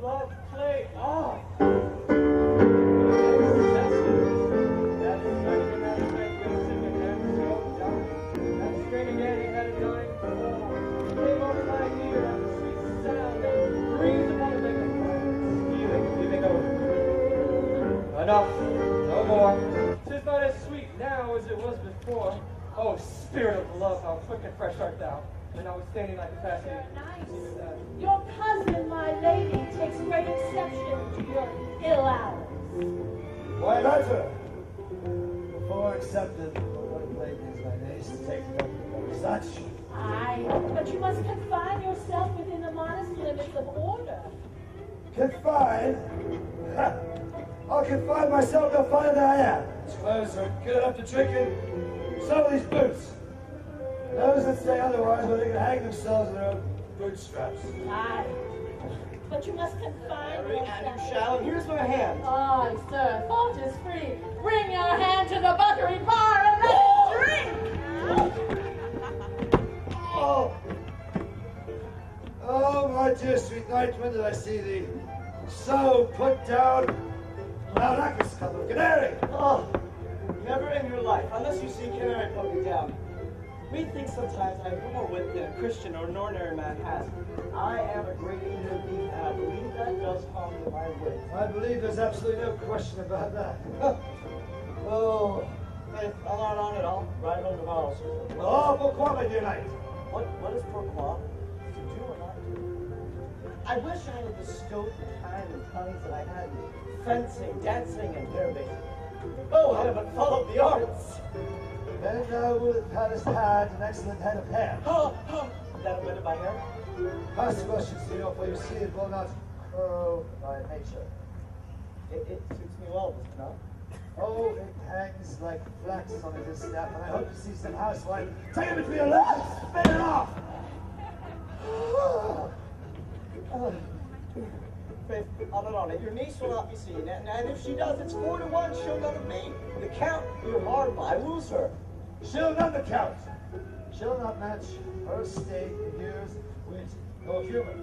love play off. Enough. No more. 'Tis not as sweet now as it was before. Oh, spirit of love, how quick and fresh art thou. And notwithstanding thy capacity. Nice. Your cousin, my lady, takes great exception to your ill hours. Why not, sir? Before accepted, what plate is my niece to take no such? Aye, but you must confine yourself within the modest limits of order. Confine? Ha! I'll confine myself no finer than I am. These clothes are good enough to drink in. So are these boots. And those that say otherwise, well, they can hang themselves in their own bootstraps. Aye, but you must confine And you yourself. shall, and here's my hand. Aye, sir, thought is free. Bring your hand to the buttery bar and let it drink. Oh! Oh, my dear sweet knight, when did I see thee so put down? Now, like a scum of canary! Oh, never in your life, unless you see canary poke it down. We think sometimes I have more wit than a Christian or an ordinary man has. I am a great eater of beef, and I believe that does harm to my wit. I believe there's absolutely no question about that. Oh. If I'm not on it, I'll ride home tomorrow, sir. Oh, pourquoi, my dear knight? What is pourquoi? To do or not do? I wish I had bestowed the time and tongues that I had in fencing, dancing, and bear-baiting. Oh, had I but followed the arts! Then thou would have had an excellent head of hair. That omitted by hair? Pass the question, senor, for you see it will not curl by nature. It suits me well, does it not? Oh, it hangs like flax on his staff, and I hope to see some housewife take it between her legs and spin it off. Faith, on it. Your niece will not be seen, and if she does, it's 4 to 1. She'll none of me. The Count, you're hard by, lose her. She'll not the count. She'll not match her estate in years, wit, nor humor.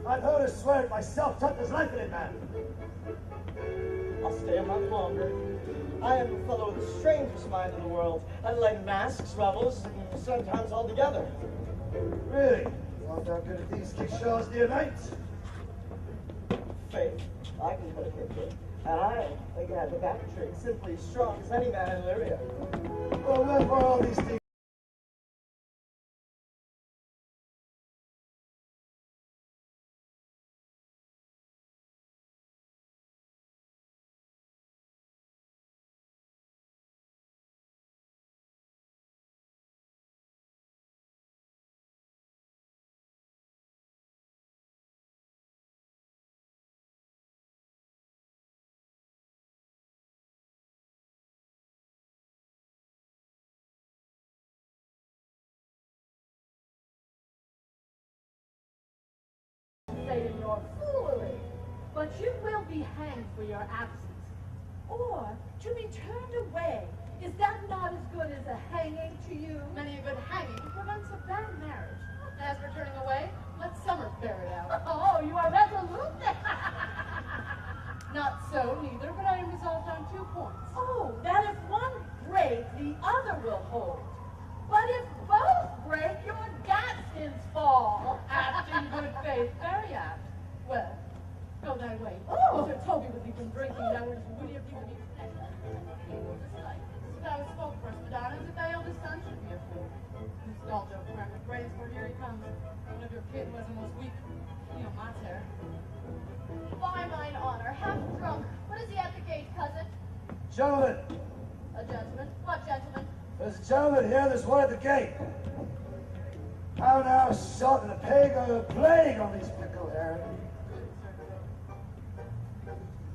I've heard her swear it myself, tuck there's life in it, man. I'll stay a month longer. I am a fellow with the strangest mind in the world. I like masks, revels, and sometimes all together. Really? Art thou good at these kickshaws, dear knight? Faith, I can put a kick in. And I have the back trick simply as strong as any man in Lyria. Well, wherefore all these things? In your foolery, but you will be hanged for your absence, or to be turned away. Is that not as good as a hanging to you? Many a good hanging prevents a bad marriage. As for turning away, let summer bear it out. Oh, you are resolute. Not so, neither, but I am resolved on 2 points. Oh, that if one break, the other will hold. But if both break, your gaskins fall. Apt in good faith, very apt. Well, go thy way. Oh. Sir Toby would be from drinking, thou would have given me thou spoke first, Madonna, as if thy eldest son should be a fool. Nostalgia of cracker praise, for here he comes. One of your kid was almost weak. Neil Mater. By mine honor, half drunk. What is he at the gate, cousin? Gentlemen, A gentleman? What gentleman? there's a gentleman here, there's one at the gate. How now, shot in a pig or a plague on these pickle herring?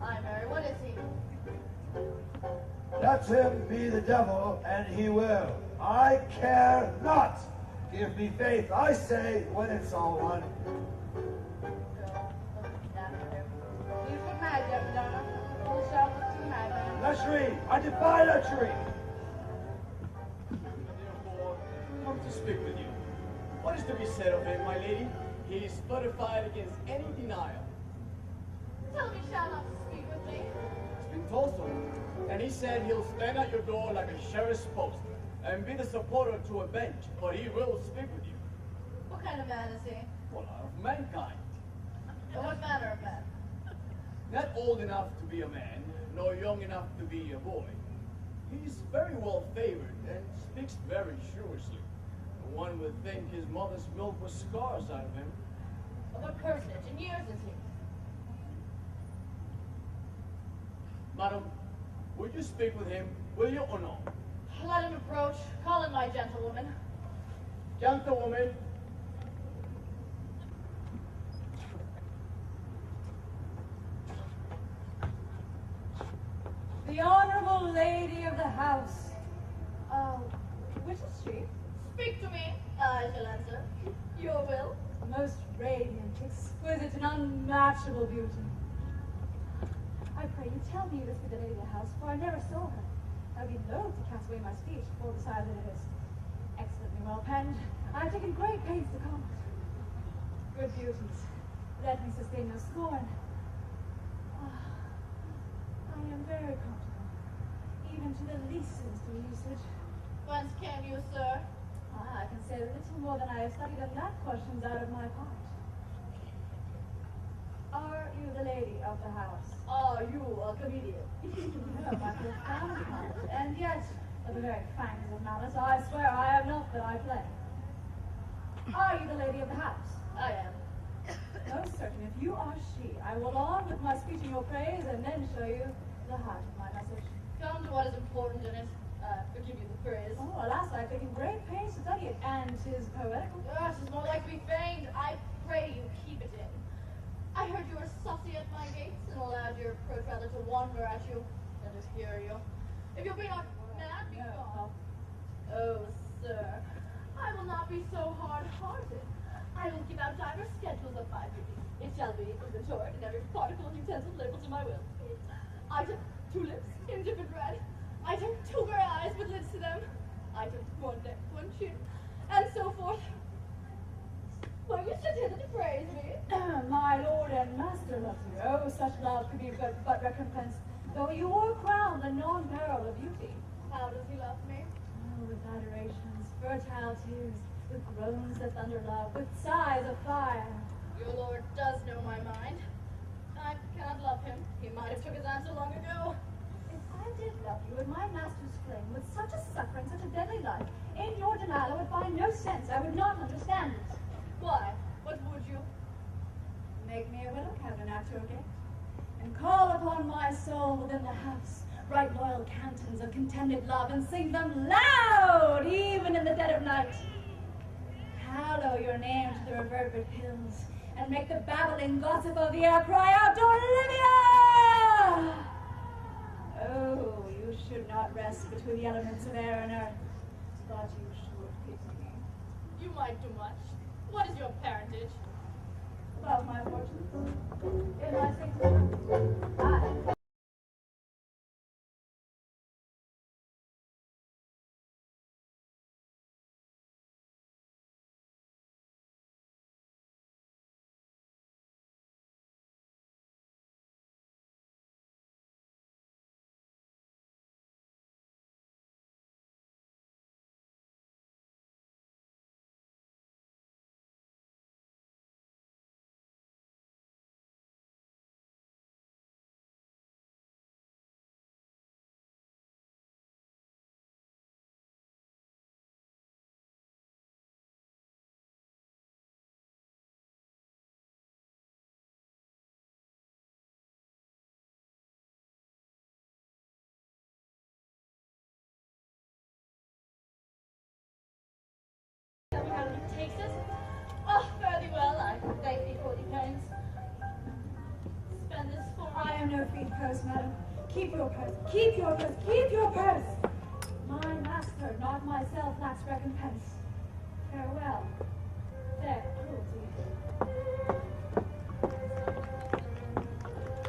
Aye, Mary, what is he? Let him be the devil, and he will. I care not. Give me faith, I say, when it's all one. He's but mad yet, Madonna. Full shall look to the madman. Lechery! I defy lechery! Therefore, come to speak with you. What is to be said of him, my lady? He is fortified against any denial. Tell him he shall not speak with me. It's been told so. And he said he'll stand at your door like a sheriff's post and be the supporter to a bench, but he will speak with you. What kind of man is he? Well, out of mankind. And what manner of man? Not old enough to be a man, nor young enough to be a boy. He's very well favored and speaks very shrewdly. One would think his mother's milk was scarce out of him. Of what personage in years is he? Madam, would you speak with him, will you or no? Let him approach. Call in my gentlewoman. Gentlewoman, The honorable lady of the house. Which is she? Speak to me. I shall answer. Your will. Most radiant, exquisite, and unmatchable beauty. I pray you tell me this be the lady of the house, for I never saw her. I'd be loath to cast away my speech before the sight that it is excellently well penned. I have taken great pains to comment. Good beauties, let me sustain no scorn. I am very comfortable, even to the least sinister usage. Whence came you, sir? I can say little more than I have studied of that questions out of my part. Are you the lady of the house? Are you a comedian? No, my profound heart, and yet, of the very fangs of malice, I swear I am not that I play. Are you the lady of the house? I am. Most certain, if you are she, I will on with my speech in your praise, and then show you the heart of my message. Come to what is important in it. Forgive you the praise. Oh, alas, I have taken great pains to study it, and 'tis poetical. Yes, it's more like to be feigned. I pray you keep it in. I heard you were saucy at my gates and allowed your approach rather to wonder at you than to hear you. If you be not mad, be gone. Oh, sir, I will not be so hard-hearted. I will give out divers schedules of my beauty. It shall be inventoried and every particle of utensil labeled to my will. Item, 2 lips, indifferent red. Item, 2 gray eyes with lids to them. Item, 1 neck, 1 chin, and so forth. Well, you should hither to praise me. My lord and master loves you. Oh, such love could be but recompense, though you were crowned the non-peril of beauty. How does he love me? Oh, with adorations, fertile tears, with groans that thunder love, with sighs of fire. Your lord does know my mind. I cannot love him. He might have took his answer long ago. If I did love you in my master's flame, with such a suffering, such a deadly life, in your denial I would find no sense. I would not understand it. Why? What would you? Make me a widow cabinet at your gate, and call upon my soul within the house, write loyal cantons of contented love, and sing them loud, even in the dead of night. Hallow your name to the reverberate hills, and make the babbling gossip of the air cry out, Olivia! Oh, you should not rest between the elements of air and earth, but you should pity me. You might do much. What is your parentage? About my fortune, in my sanctum, I How it takes us? Oh, fare thee well. I thank thee for the pains. Spend this for me. am no free purse, madam. Keep your purse, keep your purse, keep your purse! My master, not myself, lacks recompense. Farewell, fair cruelty.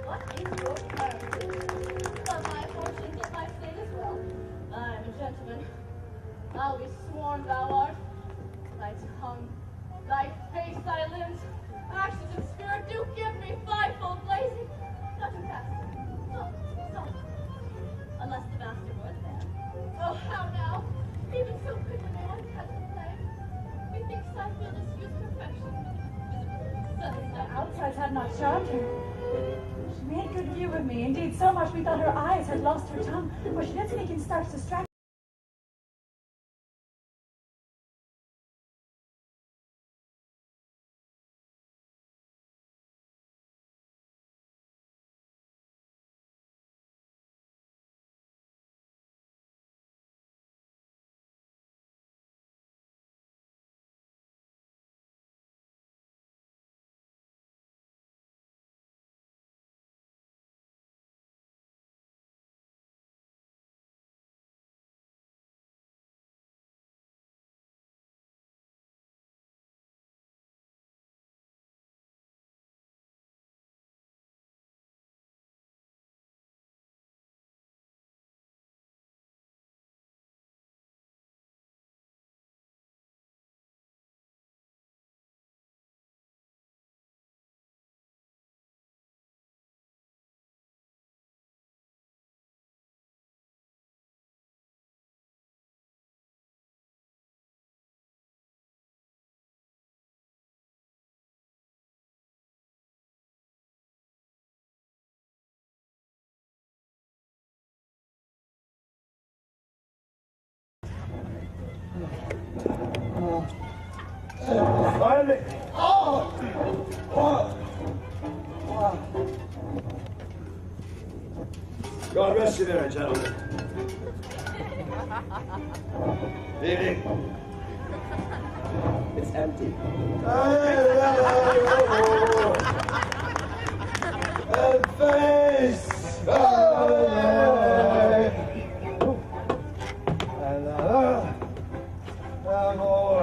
What is your parentage? Love my fortune, get my state as well. I am a gentleman. I'll be sworn thou art. Thy tongue, thy face, thy limbs, actions and spirit do give me fivefold blazing. eyes had not charmed her. She made good view of me, indeed so much we thought her eyes had lost her tongue, for she did speak in starch distraction. Finally! Oh! Oh! Wow. God rest you there, gentlemen. Evening. It's empty. And face! And more.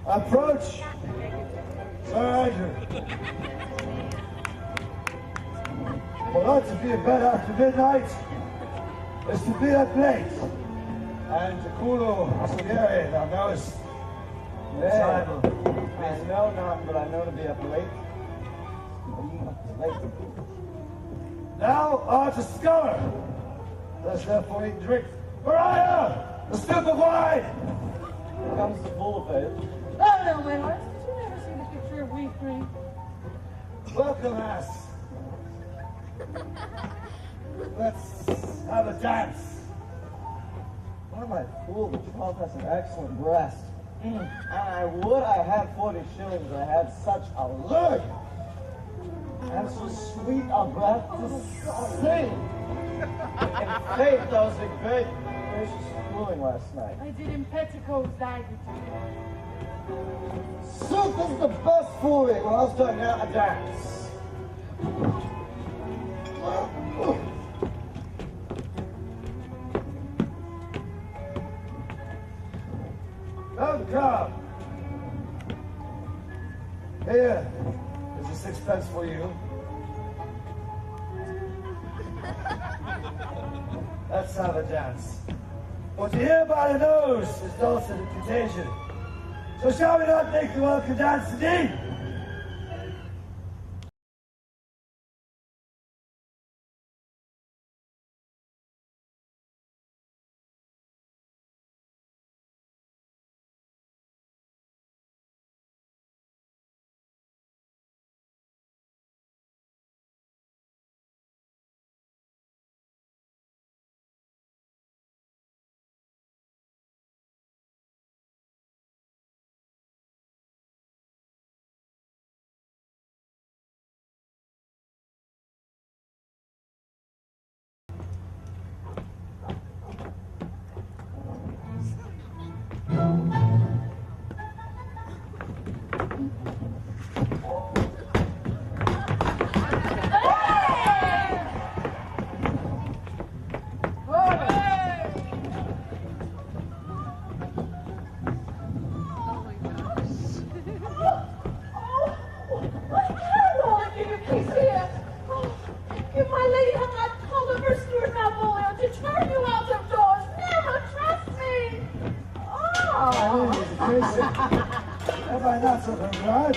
Approach, Sir Andrew. For not to be in bed after midnight is to be up late. And to Kulo Sugere, thou knowest the time of I know not, but I know to be up late. Late. Now art a scholar. Let's therefore eat and drink. Maria, the stoup of wine. Here comes the full of it. Oh no, my heart, did you never see the picture of we three? Welcome, ass. Let's have a dance. What am I fool? The child has an excellent breast. And I had 40 shillings. I had such a look. And so sweet a breath to sing. In faith, I was a great gracious fooling last night. I did in petticoats dive Soup is the best fooling. Well, I was talking now a dance. Come. Here is a sixpence for you. Let's have a dance. What you hear by the nose is dulcet and contagion. So shall we not make the welcome dance indeed? Have I not something right?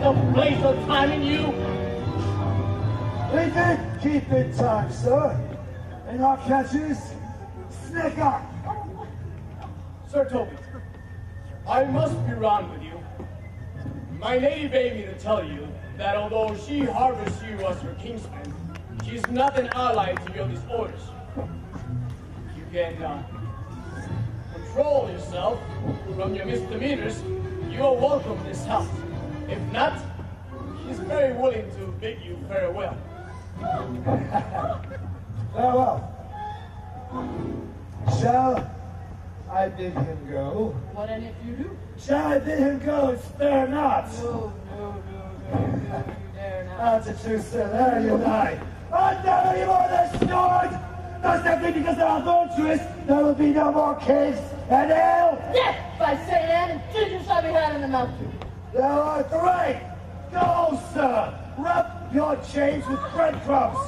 of place or time in you? We did keep in time, sir. In our catches, sneak up. Sir Toby, I must be wrong with you. My lady bade me to tell you that although she harbors you as her kinsman, she is not an ally to your disorders. You can control yourself from your misdemeanors. You are welcome in this house. If not, she's very willing to bid you farewell. Farewell. Shall I bid him go? What and if you do? Shall I bid him go and spare not? No, you dare not. That's a true sir, there you lie. I'll never you more than sword! Does that mean because they're virtuous, there will be no more caves and hell? Yes, by St. Anne, and ginger shall be had in the mouth too. Thou art right! Go, sir! Rub your chains with breadcrumbs!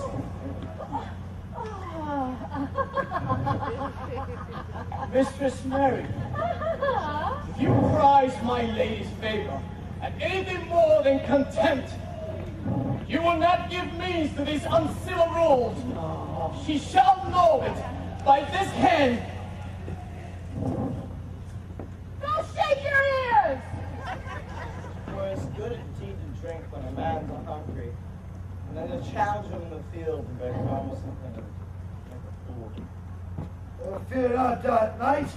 Mistress Mary, if you prize my lady's favor at anything more than contempt, you will not give means to these uncivil rules. She shall know it by this hand. Go shake your ears! For it's good indeed to drink when a man's hungry, and then to challenge him in the field and beg almost something like a fool. Fear not, dark knight.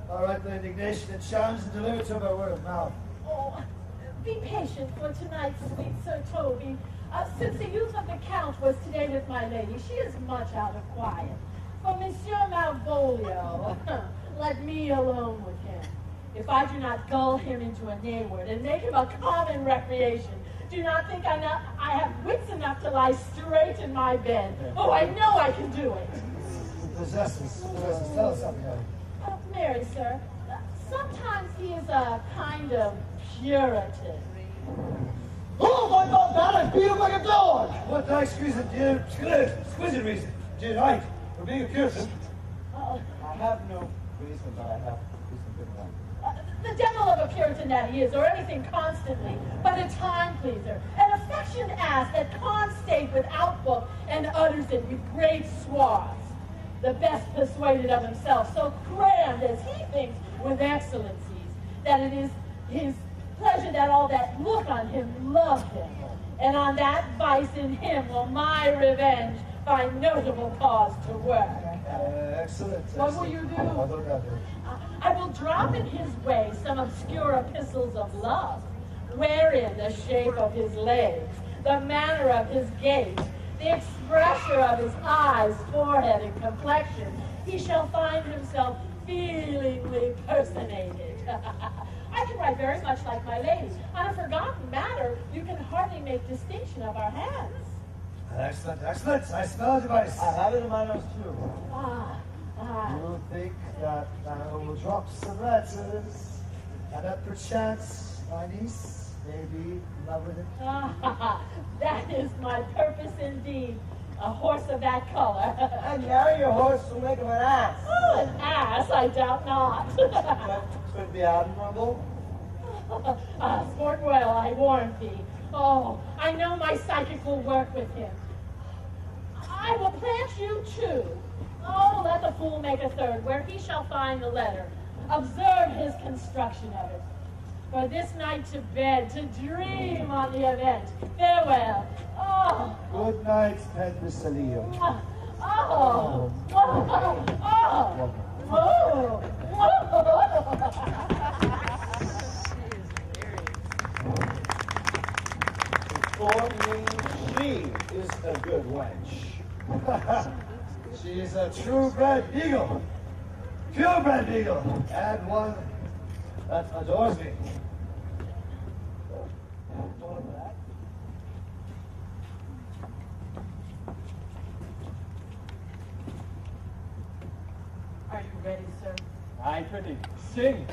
I'll write the indignation and challenge and deliver to him by word of mouth. Oh, be patient for tonight, sweet Sir Toby. Since the youth of the Count was today with my lady, she is much out of quiet. For Monsieur Malvolio, let me alone with him. If I do not gull him into a nayword and make him a common recreation, do not think I have wits enough to lie straight in my bed. Oh, I know I can do it. Possesses. Tell us something, Harry. Mary, sir, sometimes he is a kind of Puritan. Oh my God, man, I beat him like a dog! What nice reason, dear. Exquisite reason. Dear knight, for being a Puritan. I have no reason, but I have reason good one. The devil of a Puritan that he is, or anything constantly, but a time pleaser, an affectioned ass that can't state without book and utters it with great swaths. The best persuaded of himself, so grand as he thinks with excellencies, that it is his pleasure that all that look on him love him. And on that vice in him will my revenge find notable cause to work. Excellent. What will you do? I'll look at it. I will drop in his way some obscure epistles of love, wherein the shape of his legs, the manner of his gait, the expression of his eyes, forehead, and complexion, he shall find himself feelingly personated. I can write very much like my lady. On a forgotten matter, you can hardly make distinction of our hands. Excellent, excellent. I smell a device. I have it in my nose too. You think that I will drop some letters, and that perchance my niece may be in love with it? That is my purpose indeed. A horse of that color. And marry your horse will make him an ass. Oh, an ass, I doubt not. That could be admirable. Sport Royal, I warn thee. Oh, I know my psychic will work with him. I will plant you two. Oh, let the fool make a third, where he shall find the letter. Observe his construction of it. For this night to bed, to dream on the event. Farewell. Oh. Good night, Penthesilea. Oh. Oh. Oh. For me, she is a good wench. She is a true-bred beagle. Purebred beagle. And one that adores me. Are you ready, sir? I pretty. Sing.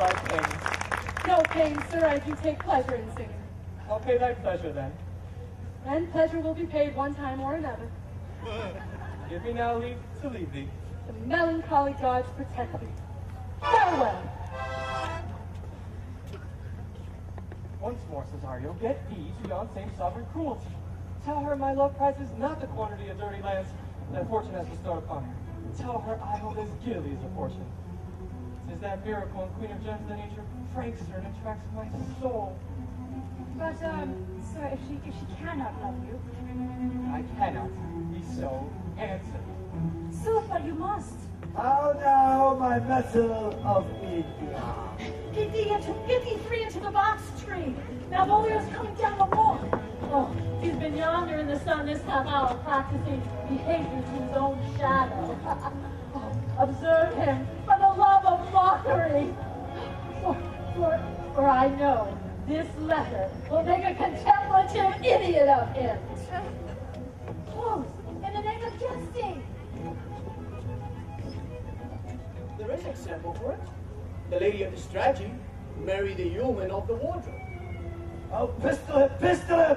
thy pain. No pain, sir, I do take pleasure in singing. I'll pay thy pleasure then. And pleasure will be paid one time or another. Give me now leave to leave thee. The melancholy gods protect thee. Farewell! Once more, Cesario, get thee to yon same sovereign cruelty. Tell her my love prizes not the quantity of dirty lands that fortune has bestowed upon her. Tell her I hold as dearly as a fortune. 'Tis that miracle in Queen of Gems that nature pranks her and attracts my soul. But, sir, if she cannot love you. I cannot be so handsome. Super, you must. How now, my metal of India? Get thee three into the box tree. Malvolio's coming down the walk. Oh, he's been yonder in the sun this half hour practicing behavior to his own shadow. Oh, observe him for the love of mockery. For I know this letter will make a contemplative idiot of him. Close, in the name of jesting. There is example for it. The lady of the strategy married the yeoman of the wardrobe. Oh, pistol him, pistol him!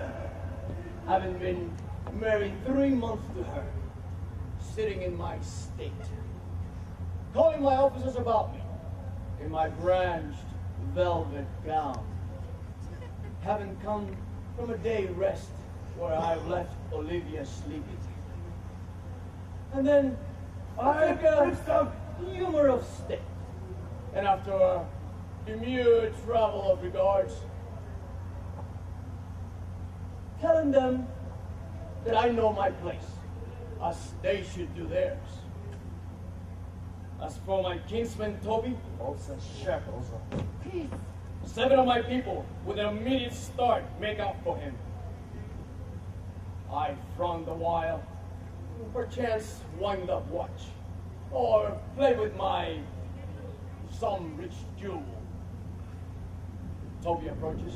Having been married 3 months to her, sitting in my state, calling my officers about me in my branched velvet gown, having come from a day rest where I left Olivia sleeping. And then I took a humor of state, and after a demure travel of regards, telling them that I know my place, as they should do theirs. As for my kinsman Toby, Oh, such shackles. Peace. 7 of my people, with an immediate start, make out for him. I frowned a while, perchance wind up watch, or play with some rich jewel. Toby approaches,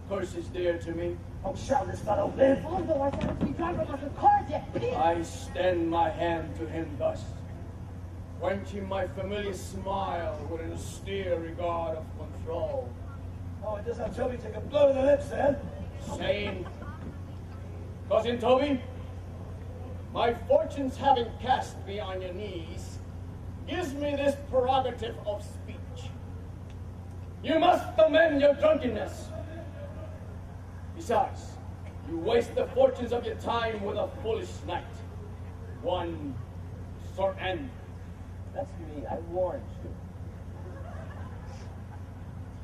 curses dear to me. Oh, shall this fellow live? Although I said we drive him like a car jet. Peace. I extend my hand to him thus, quenching my familiar smile with an austere regard of control, Oh, it does not Toby take a blow to the lips, then? saying, Cousin Toby, my fortunes having cast me on your knees gives me this prerogative of speech. You must amend your drunkenness. Besides, you waste the fortunes of your time with a foolish knight. One short end. That's me, I warned you.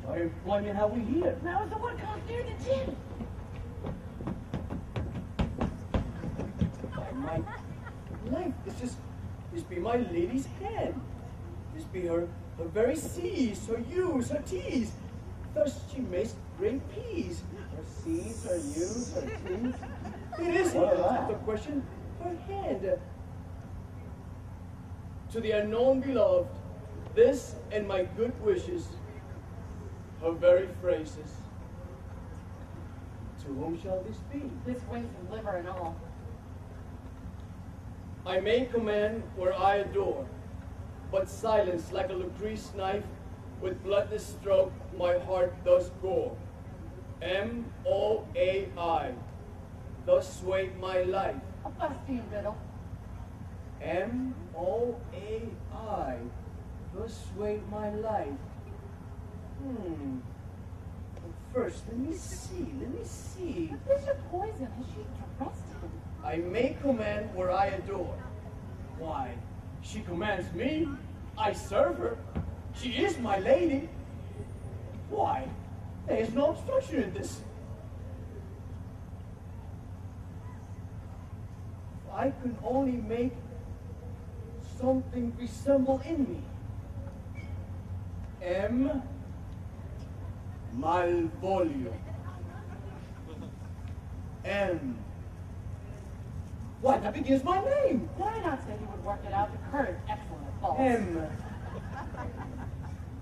Your employment have we here? Now is the one comes near the gin. By my life, this be my lady's hand. This be her very C's, her U's, her T's. Thus she makes great P's. Her C's, her U's, her T's. It is What here, are that? the question, her hand. To the unknown beloved, this and my good wishes, her very phrases. To whom shall this be? This wings and liver and all. I may command where I adore, but silence like a Lucrece knife with bloodless stroke my heart does gore. M-O-A-I, thus sway my life. A busty riddle. M-O-A-I, thus sway my life. First, let me see. Bishop Poison, has she dressed him? I may command where I adore. Why, she commands me, I serve her. She is my lady. Why, there is no obstruction in this. If I could only make something resemble in me. M. Malvolio. M. Why, that begins my name. Did I not say you would work it out? The current excellent at false. M.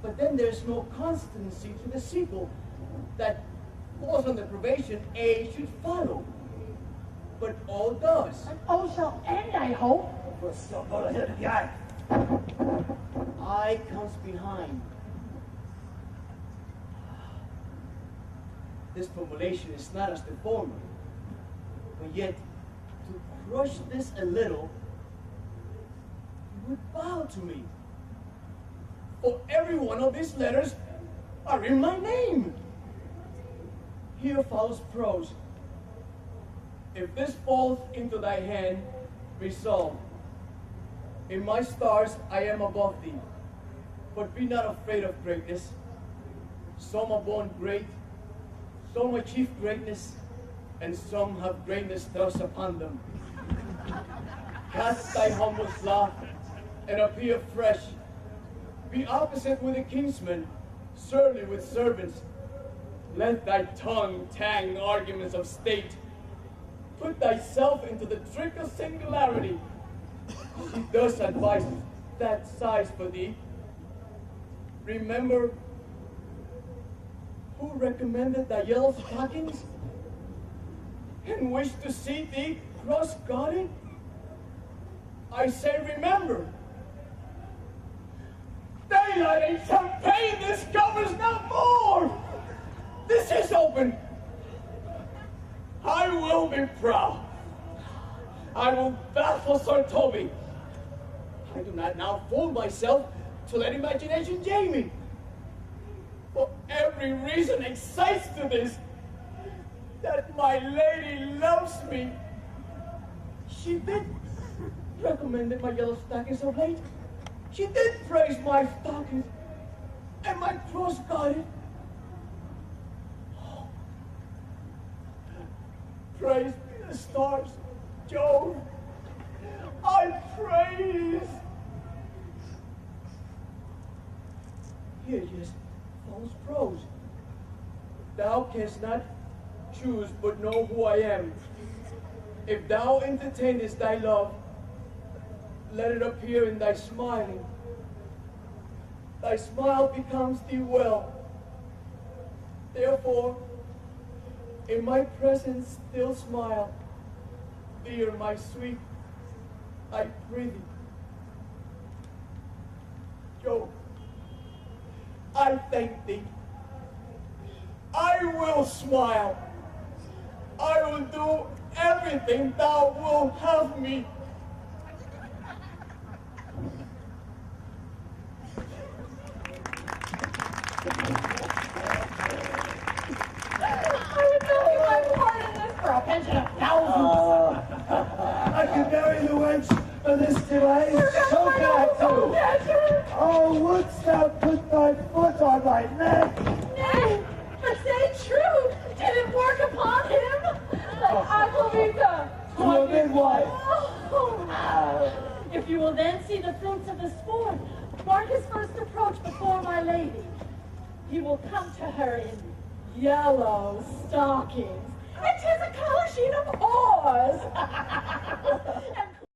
But then there's no constancy to the sequel. That falls on the probation A should follow. But O does. And O shall end, I hope. We'll still go to him in the eye. I comes behind, this formulation is not as the former. But yet, to crush this a little, you would bow to me. For every one of these letters are in my name. Here follows prose. If this falls into thy hand, resolve. In my stars I am above thee, but be not afraid of greatness. Some are born great, some achieve greatness, and some have greatness thrust upon them. Cast thy humble sloth, and appear fresh. Be opposite with a kinsman, surly with servants. Let thy tongue tang arguments of state. Put thyself into the trick of singularity. She thus advises that sighs for thee. Remember who recommended thy yellow stockings and wished to see thee cross-gartered? I say remember. Daylight and champagne, this covers no more. This is open. I will be proud. I will baffle Sir Toby. I do not now fool myself to let imagination jay me. For every reason excites to this, that my lady loves me. She did recommend my yellow stockings of late. She did praise my stockings and my cross-gartered. Oh. Praise be the stars, Jove. I praise. Here just false prose. Thou canst not choose but know who I am. If thou entertainest thy love, let it appear in thy smiling. Thy smile becomes thee well. Therefore, in my presence still smile. Dear, my sweet, I pray thee. Joe, I thank thee. I will smile. I will do everything thou wilt have me. I could marry the wench for this delay. So can I too. Oh, wouldst thou put thy foot on my neck? Nay, but say true, did it work upon him? Like I will be the To a midwife. If you will then see the fruits of the sport, mark his first approach before my lady. He will come to her in yellow stockings, and 'tis a color sheen of whores. And